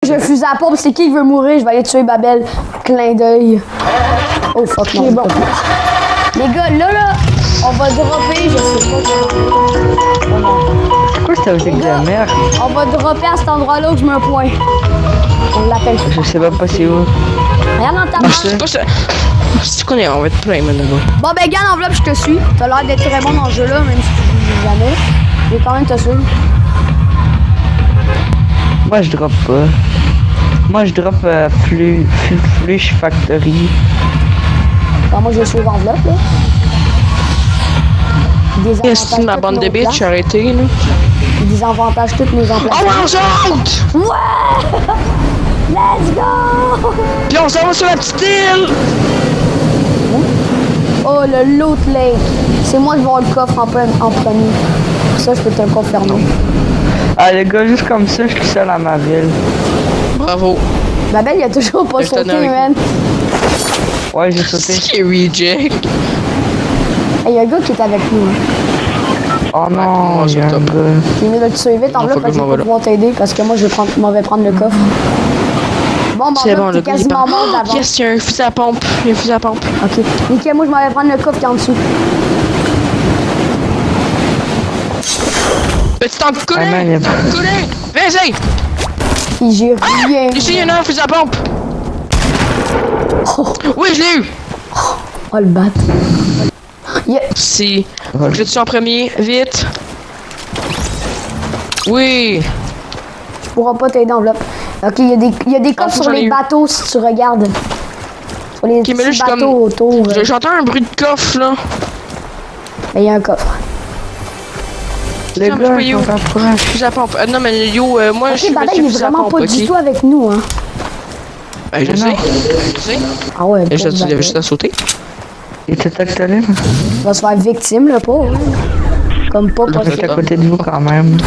Je fuse à la pompe, c'est qui veut mourir? Je vais aller tuer Babel. Clin d'œil. Oh fuck, non. Bon. Les gars, là, on va dropper, je sais pas. C'est quoi cette musique de merde? On va dropper à cet endroit-là où je mets un point. On l'appelle. Je sais même pas c'est où. Regarde dans ta main. C'est pas ça. C'est qu'on est, on va être plein maintenant. Bon, ben, garde l'enveloppe, je te suis. T'as l'air d'être très bon dans ce jeu-là, même si tu joues jamais. Je vais quand même te suivre. Moi je drop pas. Moi je drop Flush Factory. Bon, moi, je vais suivre l'enveloppe, là. Qu'est-ce que ma bande de bitch a arrêté, là? Ils désavantage toutes mes Oh, emplacements. on saute! Ouais! Let's go! Puis on s'en va sur la petite île! Oh, le loot lake. C'est moi qui vais avoir le coffre en premier. Ça, je peux te le confirmer. Ah les gars, juste comme ça, je suis seul à ma ville. Bravo. Babel, il a toujours pas Je t'en sauté, ai man. Ouais, j'ai sauté. C'est qui reject? Il y a un gars qui est avec nous. Hein. Oh non, moi, il y a sur un top. gars. Il est là, tu sais vite en Non, là faut parce que que je je m'en vais vais pouvoir t'aider parce que moi, je vais prendre le coffre. Bon, C'est bon, t'es le gars, il est quasiment pas- mort d'avant. Yes, il y a un fusil à pompe. Il y a un fusil à pompe. Ok. Nickel, moi, je m'en vais prendre le coffre qui est en dessous. Petit tank Ah non, il y coulé! a pas. Coulé! Vas-y! Puis j'ai rien. Ici, il y en a un fusil à pompe! Oh, Oui, je l'ai eu! oh le bat. Yeah. Si. Faut que je le tue en premier. Vite! Oui! Tu pourras pas t'aider en enveloppe. Ok, il y a des coffres faut sur que j'en ai les eu. bateaux si tu regardes. Sur les Ok, mais là, je petits suis comme- bateaux autour. J'entends un bruit de coffre, là. Il y a un coffre. Les Non, mais je gars, peux ils you. sont en courant. Fusil à pompe. Non, mais yo, moi, je Ok, suis Babel, monsieur il est fusil à vraiment pompe, pas du ok? tout avec nous, hein. Ben, je sais. Je sais. Ah ouais, Et pauvre il y Babel. avait juste à sauter. Il était actuellement. Il va se faire victime, le pauvre. Hein. Comme pas Il est à possible. côté de vous quand même.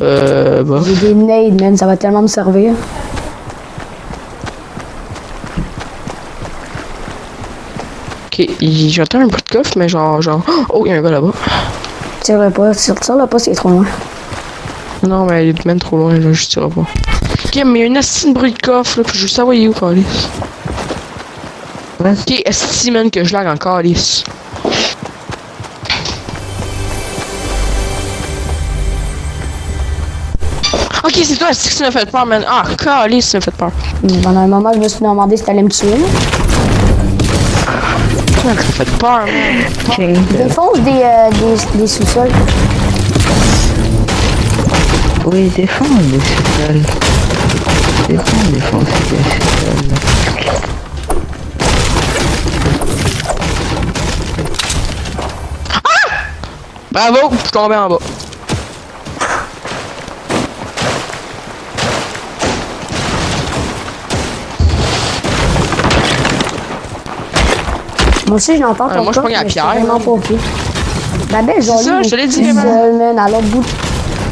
Bah. J'ai des nades, man, ça va tellement me servir. Ok, j'entends un bruit de coffre, mais genre. Oh, il y a un gars là-bas. Tire pas, tire-le pas, c'est trop loin. Non, mais il est même trop loin, là, je tirerai pas. Ok, mais il y a une esti de bruit de coffre, là, puis je veux savoir où, Calis. Ouais. Ok, esti, man, que je lag en Calis. Ok, c'est toi, esti, que tu m'as fait peur, man. Ah, Calis, tu m'as fait peur. Pendant un moment, je me suis demandé si t'allais me tuer. Toi, tu m'as fait peur, man. King. Défonce des sous-sols. Oui, défends les sous-sols. Défends les sous-sols. Bravo, je suis tombé en bas. Moi aussi, je l'entends ton moi, je coffre, pogne la mais pierre, c'est vraiment man. pas ok. Babel, genre, ça, lui, je te l'ai dit, il est man. seul, man, à l'autre bout.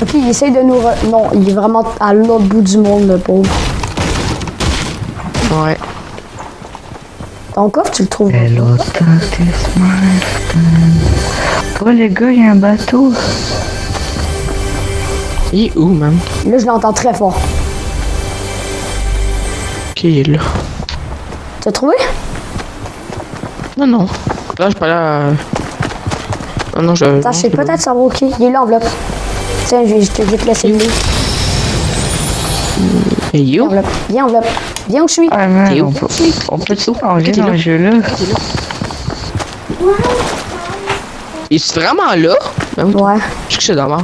Ok, il essaye de nous... Non, il est vraiment à l'autre bout du monde, le pauvre. Ouais. Ton coffre, tu le trouves. Hello, Tati Smile. Oh les gars, il y a un bateau. Il est où, man? Là, je l'entends très fort. Ok, il est là. T'as trouvé? Non, non. Là, je suis pas là. Non, non, je. Attends, je sais peut-être savoir ok. Il est là, enveloppe. Tiens, je vais te laisser le nez. Et Viens, où? enveloppe. Viens, enveloppe. Viens où je suis. Ah man, T'es où? on peut tout changer T'es dans là. le jeu là. Es-tu vraiment là? Ben oui. Ouais. Je sais que c'est d'abord.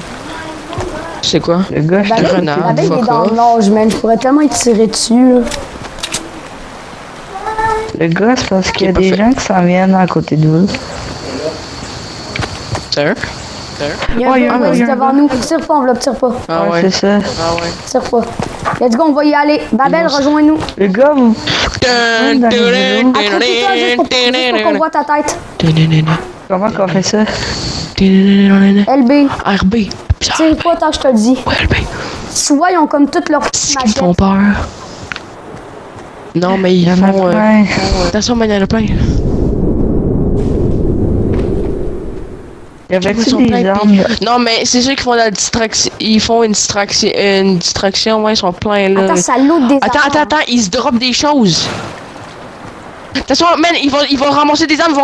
C'est quoi? Le gars, je Babel, renard, Babel, il est fuck dans off. le nage, man. Je pourrais tellement y tirer dessus, là. Le gars, c'est parce qu'il y a Ok, des parfait. gens qui s'en viennent à côté de vous. Sérieux? Il y a Oh, un il y a gars un gars, il y a un devant gars. nous. Tire pas, enveloppe, tire pas. Ah Ouais, ouais. c'est ça. Ah ouais. Tire pas. Let's go, on va y aller. Babel, rejoins-nous. Le gars, vous. Accroche-toi juste pour qu'on voit ta tête. Comment qu'on fait ça? LB, RB. tire pas tant que je te le dis. Ouais, RB. Souvent, ils ont comme toutes leurs petites Ils font machettes. peur. Non, mais Il y ils en a font. plein. Attention, man, il y en a plein. Y avait-tu Ils sont des pleins, armes? Non, mais c'est ceux qui font la distraction. Ils font une distraction, ouais, ils sont pleins là. Attends, ça loot des armes. Attends, ils se dropent des choses. Attention, man, ils vont ramasser des armes,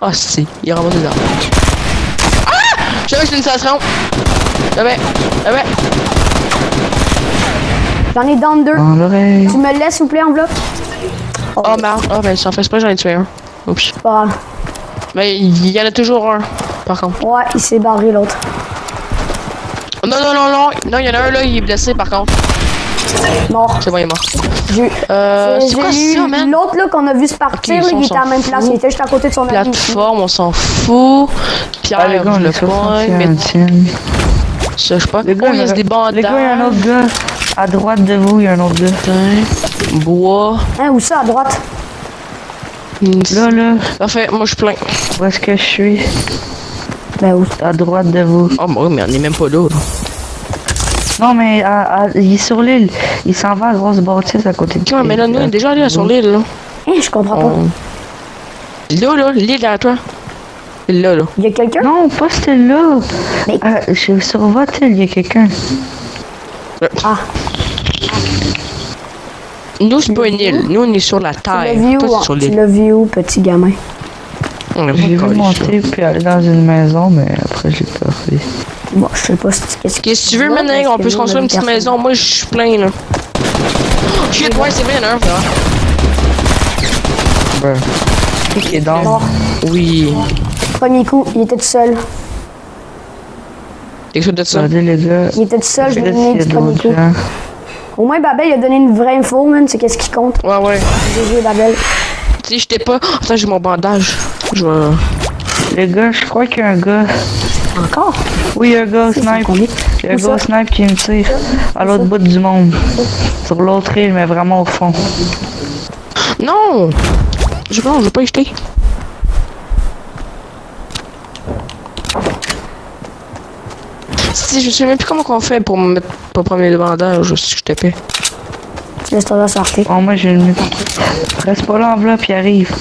Ah, si, ils ramassent des armes. Ah! Je savais que c'était une station. J'avais. J'en ai down 2. Dans l'oreille. Tu me le laisses, s'il vous plaît, enveloppe? Oh, merde. Ah, ben, j'en fais pas, j'en ai tué un. Oups. Pas grave. Mais il y en a toujours un, par contre. Ouais, il s'est barré, l'autre. Non, il y en a un là, il est blessé, par contre. Mort. C'est bon, il est mort. C'est quoi ça, man? L'autre, là, qu'on a vu se partir, Ok, là, il on était à la s'en même place. fout. Il était juste à côté de son ami. Plateforme, on s'en fout. Pierre, Ah, les gars, on le est sur point, mais 61e. ça, je sais pas. Les gars, Oh, il y a des bandages. les gars, il y a un autre gars. À droite de vous, il y a un autre gars. Putain. Bois. Hein, où ça, à droite? Là. Parfait, moi je suis plein. Où est-ce que je suis? Ben, où? À droite de vous. Oh, moi, mais on est même pas là. Non, mais il est sur l'île. Il s'en va à grosse bâtisse à côté de Ouais, mais là, nous, on est déjà allés sur l'île, là. Hein, je comprends pas. Là, l'île derrière toi. Là. Il y a quelqu'un? Non, pas celle-là. Mais- Je suis sur votre île, il y a quelqu'un. Ah, Nous, c'est pas une île. Nous, on est sur la tu terre. l'as vu Toi, où? c'est sur Tu l'île. l'as vu où, petit gamin? On est J'ai pas vu collés, monter puis aller dans une maison, mais après j'ai pas fait. Bon, je sais pas si qu'est-ce Qu'est-ce que tu veux, maintenant? On peut se construire une petite maison. Moi, je suis plein, là. Oh, shit, ouais, c'est vrai, il y en a un, frère. Qui est dans? Mort. Oui. Premier coup, il était tout seul. Quelque chose de ça. Regardez les gars. Il était tout seul, je Je l'ai sais s'il y donné a du premier d'autres coup. gens. Au moins, Babel, il a donné une vraie info, man. C'est qu'est-ce qui compte. Ouais. GG, Babel. Tu sais, j'étais pas. Attends, j'ai mon bandage. Je vais. Les gars, je crois qu'il y a un gars. Encore? Oui, il y a un gars au snipe. combien? Il y a un Où gars au ça? snipe qui me tire. À l'autre bout du monde. Sur l'autre île, mais vraiment au fond. Non! Je veux pas y jeter. Si, je sais même plus comment qu'on fait pour me mettre pour prendre les bandages si je t'épais. Laisse toi sortir. Bon, moi j'ai une. Reste pas là, enveloppe, il arrive.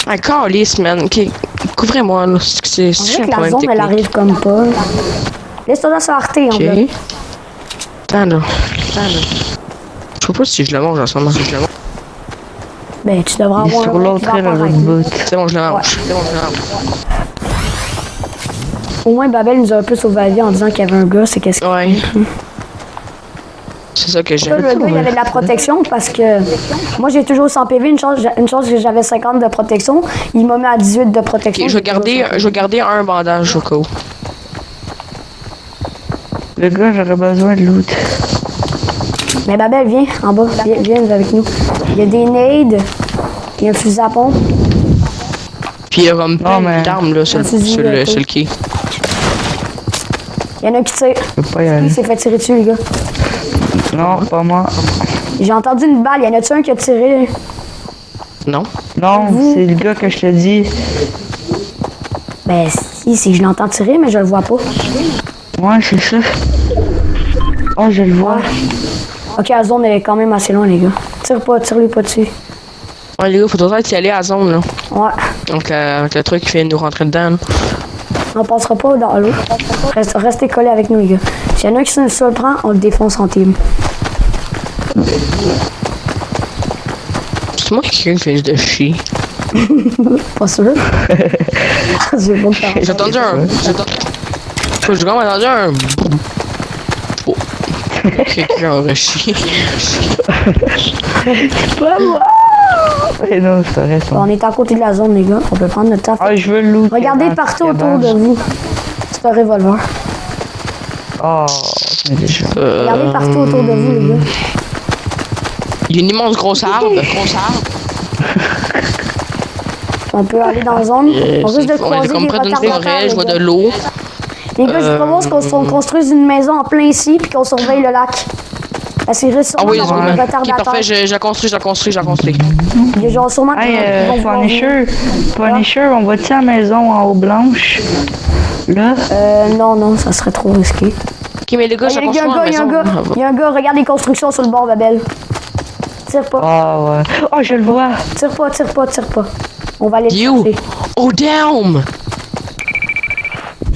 Ah, calice, man. Ok, couvrez-moi, là. C'est On un dirait que la problème zone, elle technique. arrive comme pas. Laisse toi sortir, en Ok. fait. Attends, là. Je sais pas si je la mange en ce moment. Si je la mange. Ben, tu devrais Il est avoir sur un l'autre île, à l'autre bout. C'est bon, je la mange. Ouais. C'est bon, je la mange. Au moins, Babel nous a un peu sauvé la vie en disant qu'il y avait un gars, c'est qu'est-ce que... Ouais. C'est ça que Ça, j'aime. le gars, il avait de la protection parce que moi, j'ai toujours 100 PV. Une chose que j'avais 50 de protection. Il m'a mis à 18 de protection. Ok, je vais garder un bandage au cas où. Le gars, j'aurais besoin de loot. Mais Babel, viens en bas. Viens avec nous. Il y a des nades. Il y a un fusil à pompe. Puis il y a comme plein mais- d'armes là sur le fusil, ok. sur le quai. Il y en a un qui tire. Je peux pas y aller. Il s'est fait tirer dessus, les gars. Non, pas moi. J'ai entendu une balle. Il y en a-tu un qui a tiré? Non? Non, c'est le gars que je te dis. Ben, si, c'est que je l'entends tirer, mais je le vois pas. Ouais, c'est ça. Oh, je le vois. Ok, la zone elle est quand même assez loin, les gars. Tire-lui pas dessus. Ouais, les gars, faut toujours y aller à la zone là. Ouais. Donc, avec le truc qui vient de nous rentrer dedans. Là. On passera pas dans l'eau. Restez collés avec nous, les gars. S'il y en a un qui se le prend, on le défonce en team. C'est moi quelqu'un qui vient de chier. Pas sûr. J'ai pas de faire. J'ai entendu un. J'ai quand même entendu un. Oh. Quelqu'un aurait chié. Pas moi! Et non, c'est vrai, ça. On est à côté de la zone, les gars. On peut prendre notre temps. Ah, je veux le loot. Regardez partout autour de vous. C'est un revolver. Oh, mais déjà. Regardez partout autour de vous, les gars. Il y a une immense grosse arbre. On peut aller dans la zone. On risque de On est croiser comme des près d'une retardataires, forêt, les je vois gars. de l'eau. Les gars, je propose qu'on construise une maison en plein ici puis qu'on surveille le lac. Parce qu'il risque Ah sûrement oui, d'avoir ouais. des Ok, retardataires. parfait, j'ai construit. Il y a genre sûrement Hey, qu'ils vont vouloir venir. Punisher, on va-tu à la maison en haut blanche? Là? Non, ça serait trop risqué. Ok, mais les gars, Il y j'ai a un construit gars, une il y a un maison. gars. Il y a un gars, regarde les constructions sur le bord, Babel. Tire pas, Ah ouais. Oh, je le vois. tire pas. On va aller le You. chercher. Oh damn!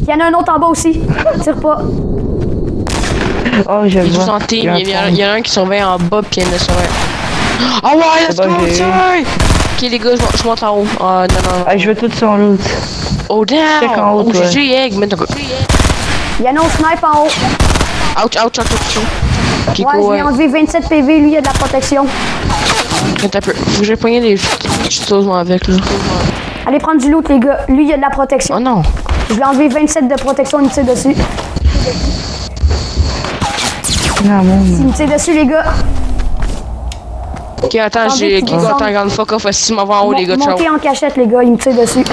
Il y en a un autre en bas aussi. Tire pas. Oh, je Il est vois. en team, Il y a un il y en a un qui surveille en bas pis il y en a surveille. Ah ouais, let's C'est bon, go, j'ai- tiens! Ok les gars, je monte en haut. Ah non, non, non. Ah, je veux tout son loot. Oh damn! Check en haut, Oh toi. GG egg, man. Il y en a un snipe en haut. Ouch, ouch, ouch, ouch. Ok, Ouais, cool, je lui ai enlevé 27 PV, lui il a de la protection. Attends un peu. Faut que j'ai poigné les choses moi avec là. Allez prendre du loot les gars, lui il a de la protection. Oh non! Je lui ai enlevé 27 de protection, il me tire dessus. Non, mon. Il me tire dessus les gars. Ok, attends, Attendez j'ai. qu'il Ok, descende. attends, regarde, fuck off, si m'en va en haut les gars, ciao. Montez en cachette les gars, il me tire dessus.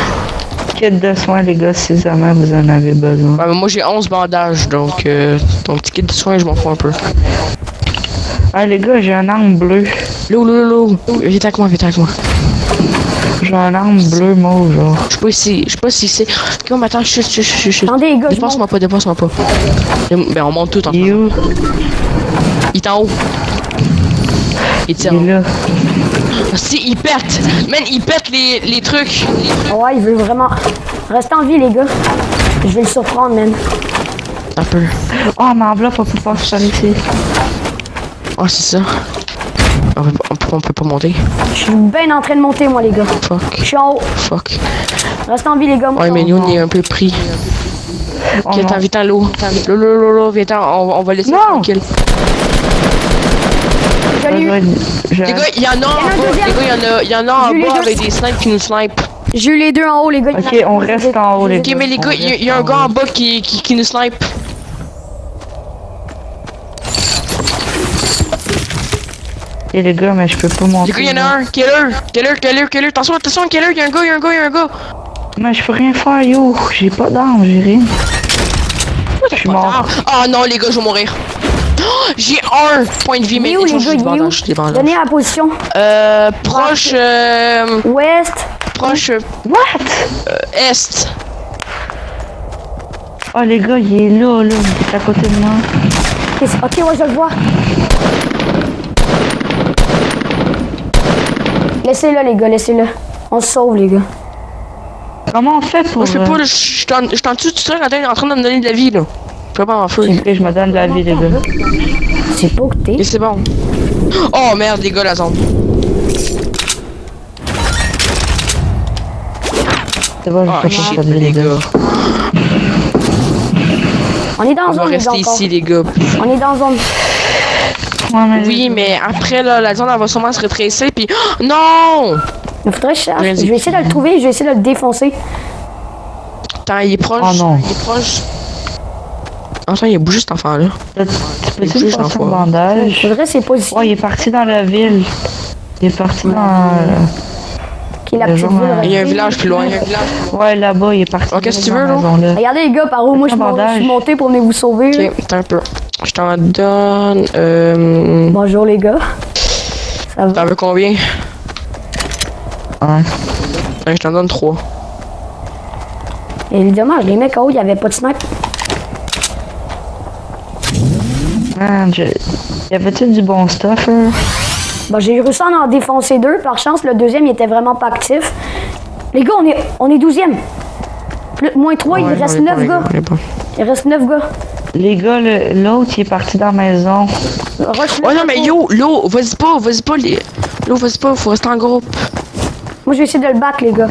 Kit de soins, les gars, si jamais vous en avez besoin. Ouais, mais moi j'ai 11 bandages, donc ton petit kit de soins, je m'en fous un peu. Ah, les gars, j'ai un arme bleue. Lou, viens avec moi, viens avec moi. J'ai un arme bleue mauve, genre. Je sais pas si c'est. Ok, mais attends, chut. Attendez les gars, je Dépasse-moi pas. Ben on monte tout en Il est où? Il est en haut. Il tire. Il est là. Ah, si, il pète! Man, il pète les trucs. Ouais, il veut vraiment. Restez en vie les gars. Je vais le surprendre man. Un peu. Oh, ma enveloppe, on peut pas se faire ici. Ah, c'est ça. On peut pas monter. Je suis bien en train de monter moi les gars. Je Fuck. suis en haut. Fuck. Restez en vie les gars. moi. Ouais, mais nous, on est un peu pris. Oh, Ok, non. attends, viens-t'en, l'eau. L'eau, viens-t'en, on va laisser Non. tranquille. Je l'ai eu. J'ai Les gars, il y en a en un bas. deuxième. Les gars, il y en a en J'ai eu les bas deux. avec des snipes qui nous snipent. J'ai eu les deux en haut les gars. Ok, on reste en haut, les Ok, gars. mais les gars, il y a un gars en bas qui nous snipe. Et les gars, mais je peux pas monter. Les gars, il y en a un. Killer. Attention, killer, il y a un gars. Mais je peux rien faire, yo. J'ai pas d'arme, j'ai rien. Je suis mort. Ah non, les gars, je vais mourir. Oh, j'ai un point de vie, mais Il est où les j'ai gars, des il est où? bandages, des bandages. Donnez la position. Proche, Ouest. What? est. Oh, les gars, il est là, là. Il est à côté de moi. Ok, ouais, je le vois. Laissez-le les gars, laissez-le. On se sauve les gars. Comment on fait pour... Moi, je sais pas, là, je suis en dessous de tout ça quand t'es en train de me donner de la vie, là. Je peux pas en feu. Ok, je me donne de la vie, les gars. C'est pas où que Et t'es. c'est bon. Oh merde, les gars, la zone. C'est bon, Ah, je peux shit, pas de vie, les gars. On est dans On zone va les gars rester encore. ici, les gars. On est dans zone. Ouais, mais Oui, mais après, là, la zone, elle va sûrement se rétrécir, puis... Oh, non! Il faudrait que je cherche. Rien Je dit. vais essayer de le trouver, je vais essayer de le défoncer. Attends, il est proche. Oh non. Il est proche. Enfin, il a bougé cet enfant-là. tu peux-tu Juste me passer un l'enfoiré. bandage? Faudrait ses positions. Oh, il est parti dans la ville. Il est parti dans... Qui est la le petite genre, ville. Il y a un restée. village plus loin. Ouais, là-bas, il est parti Oh, qu'est-ce que tu dans veux, la là? maison, là. Regardez les gars par où moi je Un bandage. suis monté pour venir vous sauver. là. Ok, attends un peu. Je t'en donne... Bonjour les gars. Ça va? T'en veux combien? Ouais. Je t'en donne 3. Évidemment, les mecs en haut, il n'y avait pas de snipe. Man, y avait-tu du bon stuff, là? Bon, j'ai réussi à en défoncer deux. Par chance, le deuxième, il était vraiment pas actif. Les gars, on est 12e. Moins 3, il reste 9 gars. Il reste 9 gars. Les gars, l'autre, il est parti dans la maison. Rush-le. Oh non, mais yo, l'eau, vas-y pas, les... L'eau, vas-y pas, faut rester en groupe. Moi, je vais essayer de le battre, les gars.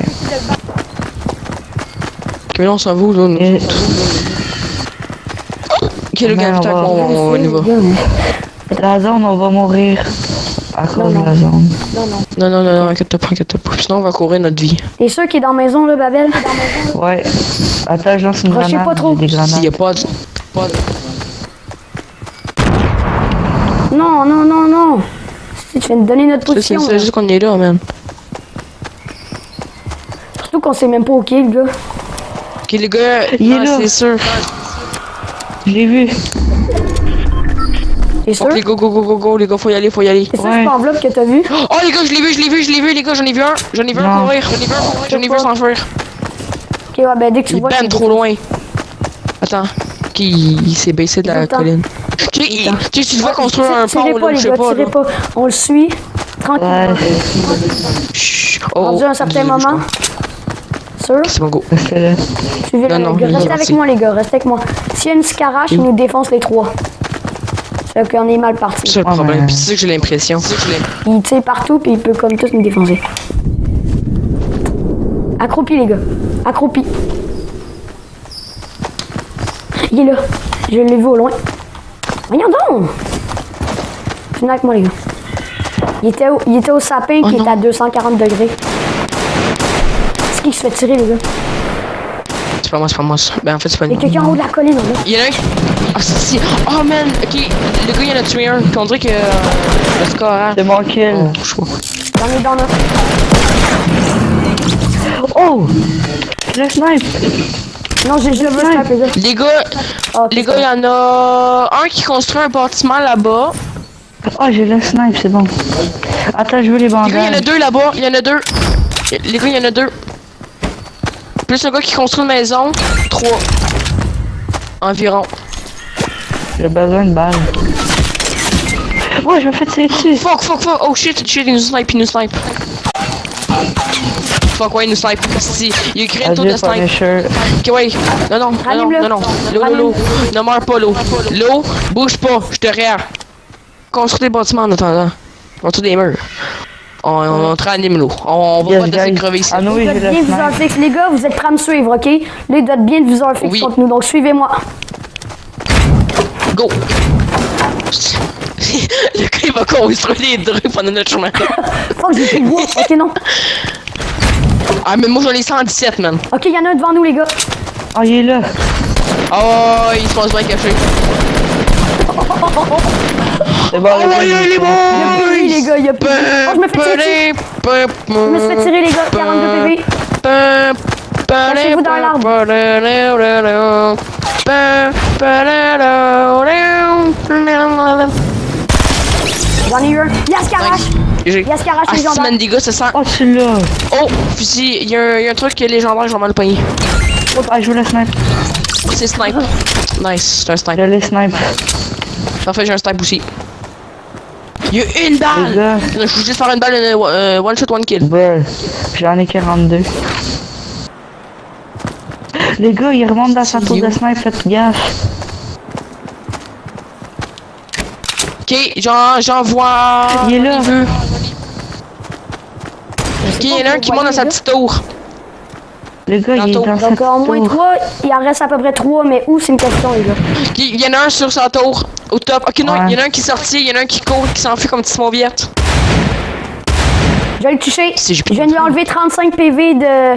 Ok, là, on s'en va où, là? Et... Ok, le gars, Merde, putain, on y va. La zone, on va mourir. À cause de la zone. Non, inquiète-toi pas. Sinon, on va courir notre vie. T'es sûr qu'il est dans la maison, là, Babel? Ouais. Attends, je lance une Rushez grenade. pas trop. J'ai des grenades. S'il y a pas de... Non. Si tu viens de donner notre C'est position. là. juste qu'on est là, man. Surtout qu'on sait même pas où il est, le gars. Ok, les gars, Il est non, là. c'est sûr. Je l'ai vu. T'es sûr? Ok, les go, les gars, faut y aller. C'est ça, Ouais. c'est pas enveloppe que t'as vu? Oh, les gars, je l'ai vu, les gars, j'en ai vu un. J'en ai vu un Non. courir. J'en ai vu s'enfuir. Ok, ouais, ben dès que tu Il est vois. ben tu- trop loin. Attends. Ok, il s'est baissé de la Attends. colline. Tu sais, tu devrais construire un Tirez pont, pas, là, je les sais gars, pas, tirez là. pas. On le suit. Tranquille. Ouais. Chut. Rendu à un certain moment. Sûr? C'est bon, go. Restez là. Suivez Non, les non, gars. il est Restez avec parti. moi, les gars. Restez avec moi. S'il y a une scarache, il nous défonce les 3. C'est qu'on est mal parti. C'est ça le Ouais, problème. mais- Puis c'est ça que j'ai l'impression. Il tire partout, puis il peut comme tous nous défoncer. Accroupi, les gars. Accroupi. Il est là. Je l'ai vu au loin. Voyons donc! Venez avec moi, les gars. Il était au sapin qui non. était à 240 degrés. C'est qui se fait tirer, les gars? C'est pas moi, c'est pas moi. Ça. Ben en fait, c'est pas Il y a nous. quelqu'un en haut de la colline, en bas. Il y en a un. Ah, si. Oh man, ok. Le gars, il en a tué un. Puis on dirait que le score. Hein. C'est mon kill. Oh, je vois. J'en ai dans un. Oh! Le snipe! Non, je le veux sniper, les gars. Les gars, Ah, ok, les gars, c'est il y en a un qui construit un bâtiment là-bas. Oh, j'ai le snipe, c'est bon. Attends, je veux les Les gars, il y en a bandages. deux là-bas. Il y en a deux. Les gars, il y en a deux. Plus un gars qui construit une maison. 3. Environ. J'ai besoin de balles. Oh, je me fais tirer dessus. Fuck. Oh shit, il nous snipe, Fuck, ouais, il nous snipe. Si, il a écrit une tour de Adieu, snipe. Punisher. Ok, ouais. Non. Rallume-le. L'eau. Ne meurs pas, l'eau. L'eau, bouge pas, je te réa. Construis des bâtiments en attendant. Construis des murs. On te réanime l'eau. On va Yes, pas te laisser guys. crever ici. Ah non, oui, Vous j'ai êtes le bien visual snipe. fixe, les gars, vous êtes prêts à me suivre, ok? Là, il doit être bien visual fixe Oui. contre nous, donc suivez-moi. Go! Le gars, il va construire des trucs pendant notre chemin. Fuck, j'ai plus de bois. Ok, non. Ah, mais moi, j'en ai 117, man. Ok, il y en a un devant nous, les gars. Oh, il est là. Oh, il se passe bien caché. C'est bon, Oh, ouais, il est bon! Il a plus de vie, les gars, il a plus de vie. Oh, je me fais tirer dessus. Je me suis fait tirer, les gars. 42 PV. Cachez-vous dans J'en ai eu un. Yas Karash. Yas Karash, Ah, les si, gendarmes. man, des gars, ça sent. Oh, celui-là. Oh, fusil, il y a un truc que les gendarmes, ils vont mal pogner. Ah, je veux le snipe. C'est snipe. Nice, c'est un snipe. Je l'ai snipe. Parfait, j'ai un snipe aussi. Il y a une Les balle! gars. Je veux juste faire une balle, one shot, one kill. Ouais. J'en ai 42. Les gars, ils remontent dans sa tour de snipe, faites gaffe. Ok, j'en vois. Il est là. Ok, il y en a un qui monte dans sa petite tour. Les gars, il est Tantôt. dans sa Donc, en moins tour. 3, il en reste à peu près 3, mais où, c'est une question, les gars. Ok, il y en a un sur sa tour, au top. Ok, non, Ouais. il y en a un qui est sorti, il y en a un qui court, qui s'enfuit comme une petite mauviette. Je vais le toucher. Si, j'ai Je viens de lui enlever 35 PV de...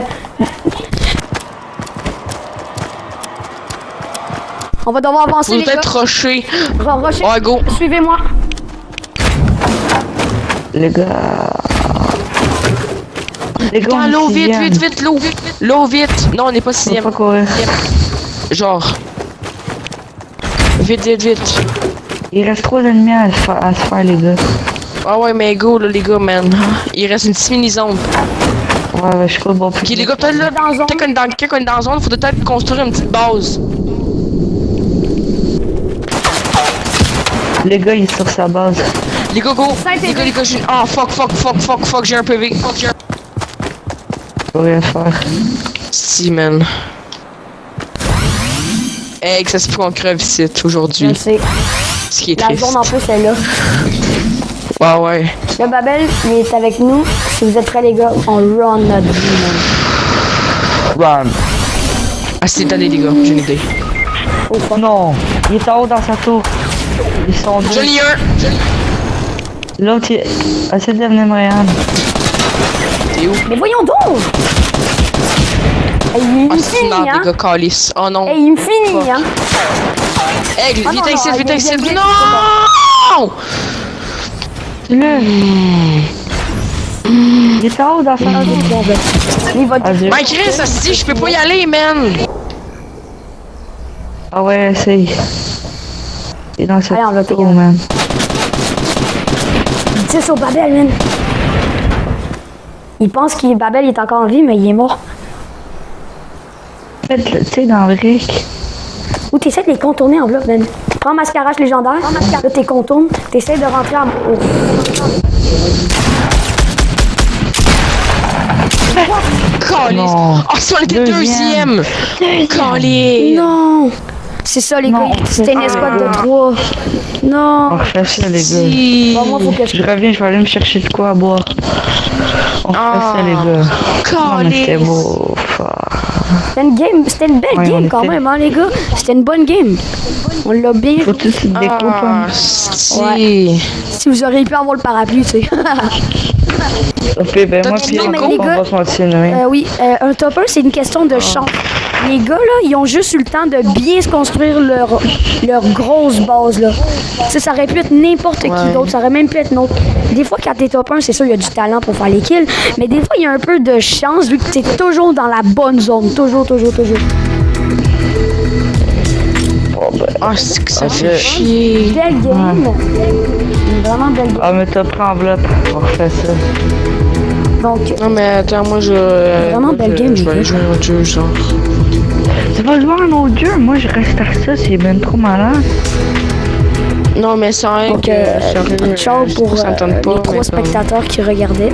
On va devoir avancer, Faut les gars. peut-être rusher. Rusher. Ouais, go. Suivez-moi. Les gars. Les gars, Dans on est l'eau, vite, sixième. vite, l'eau. L'eau, vite. Non, on n'est pas Faut sixième. pas courir. Genre. Vite. Il reste 3 ennemis à se faire, les gars. Ah ouais, mais go, là, les gars, man. Il reste une petite mini-zone. Ouais, je sais pas bon plus. Ok, les gars, peut-être là, Dans la zone. quand on est dans la zone, faut peut-être construire une petite base. Les gars, il est sur sa base. Les gars, go. Cinq Les PV. gars, j'ai... Ah, fuck, j'ai un PV. Faut rien faire. Si, man. Hey, que ça se peut qu'on crève ici Je aujourd'hui. le sais. Ce qui est La triste. zone, en plus, elle est là. Ah ouais. Le Babel, il est avec nous. Si vous êtes prêts, les gars, on run notre vie, man. Run. Ah, c'est allé, les gars. J'ai une idée. Oh, fuck. Non, il est en haut dans sa tour. Ils sont deux. J'en ai un. L'autre, il... essaie de venir me regarder. T'es où? Mais voyons donc! Hey, il Ah, me c'est finit, marre, hein? les gars, calice. Oh non. Hey, il me finit, hein? Hey, Ah, vite non, ici, non, vite il ici. vient, Non! Là. Il est en haut dans sa tour. Il va Adieu. Mais Chris, si je peux pas y aller, man. Ah ouais, essaye. Il est dans sa Allez, on va tour, payer. man. 10 au Babel, man. Il pense que Babel est encore en vie, mais il est mort. En fait, tu sais, dans le brick. Ou t'essaies de les contourner en bloc, man. Prends mascarage légendaire. Là, t'es contournes. T'essaies de rentrer en... Oh. Calice. Non. Oh, si on était Deuxième. deuxième. Calice. Non! C'est ça, les Non, gars. C'était une on escouade fait de ça. 3. Non! On refait ça, les gars. Si. Bon, moi, faut que je. Je reviens, je vais aller me chercher de quoi à boire. On refait ça, les gars. Non, mais c'était Calice. beau. C'était une belle Ouais, on game quand était- même, hein, les gars. C'était une bonne game. On l'a bien. Faut tout se découper. Ah, hein. si. Si vous auriez pu avoir le parapluie, tu sais. Ok, ben moi, T'as puis dit non, mais encore, les on gars- va continuer. Oui, un top 1, c'est une question de chance. Les gars, là, ils ont juste eu le temps de bien se construire leur grosse base, là. Ça aurait pu être n'importe qui Ouais. d'autre. Ça aurait même pu être notre. Des fois, quand t'es top 1, c'est sûr, il y a du talent pour faire les kills. Mais des fois, il y a un peu de chance, vu que t'es toujours dans la bonne zone. Toujours. Ah, c'est que ça Ok. fait chier. Belle game. Une vraiment belle game. Ah, mais t'as pris enveloppe. On refait ça. Donc, Non, mais attends, moi, je. Vraiment moi, belle je- game, Je vais les aller gars. jouer à un autre jeu, genre. Tu vas jouer à un autre jeu? Moi, je reste à ça. C'est ben trop malade. Non, mais sans rien donc que. sérieux, ciao je pour trouve que ça me tente pas, les mais 3 comme- spectateurs qui regardaient.